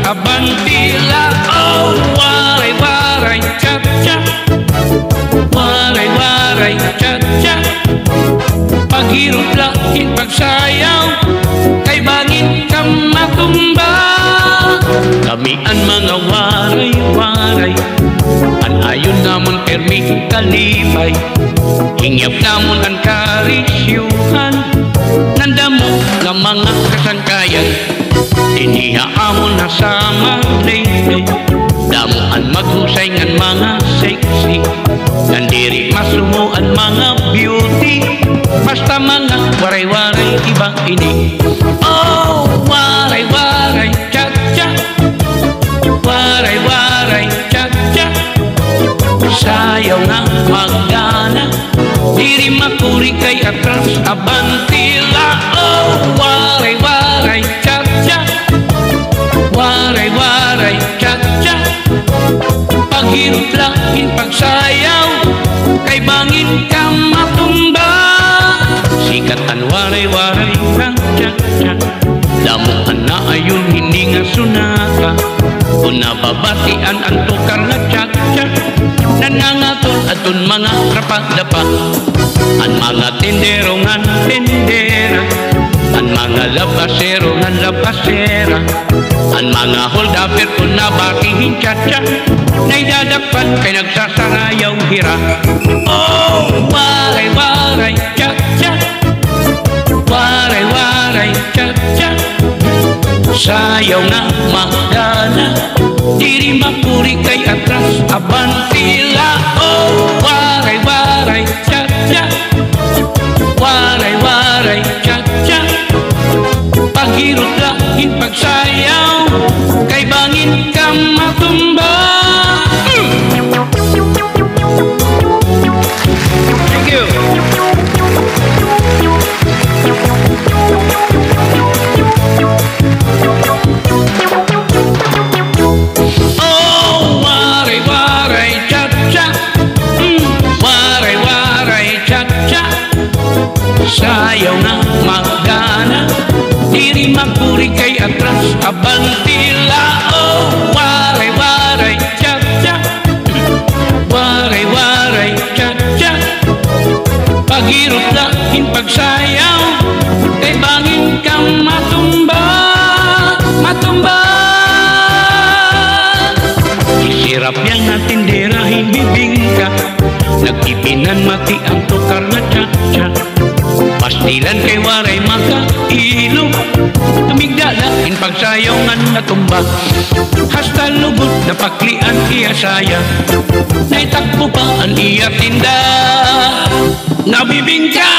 abantila. Oh, waray-waray, cha-cha. Waray-waray, cha-cha. Paghirot lakin pagsayaw, kay bangin ka matumba. Kamian mga waray-waray, anayon namon permi kalipay. Hingyap namon ang karisyuhan, nandamo ng mga kasangkayan. Inihaamon na sa maglaylay, damuan maghusay ngan mga sexy. Nandiri masumuan mga beauty, basta mga waray-waray iba ini. Oh, waray-waray, cha-cha. Waray-waray, cha-cha. Sayaw na magana, diri makuri kay atras abantila. Oh, waray-waray, cha-cha. Waray-waray, cha-cha. Paghirot lakin pagsayaw, kay bangin ka matumba. Sikatan waray-waray, cha-cha. Damuhan na ayon hindi nga sunaka, kung nababatian ang tukar nga cha-cha. Nanangatol aton mga rapadapa, ang mga tindero ngan tindera, ang mga labasero ngan labasera, ang mga holdapper kung nabatihin cha-cha. Naidadakpan kay nagsasarayaw hira. Oh, waray-waray, cha-cha. Waray-waray, cha-cha. Sayaw na magdana, diri makuri kay atras abantila. Oh, waray-waray, cha-cha. Waray-waray, cha-cha. Paghirot lakin pagsayaw, kay bangin ka matumba. Thank you. Sayaw na magana, diri makuri kay atras abantila. Oh, waray-waray, cha-cha. Waray-waray, cha-cha. Paghirot lakin pagsayaw, kay bangin ka matumba. Matumba. Isirap yan natin dirahin bibingka, nagtipinan mati ang tukar na cha-cha. Pastilan kay waray makailo, tumigdala in pagsayaw nga natumba. Hasta lubot na paklian iya saya, naitakbo pa ang iya tinda. Nabibingka.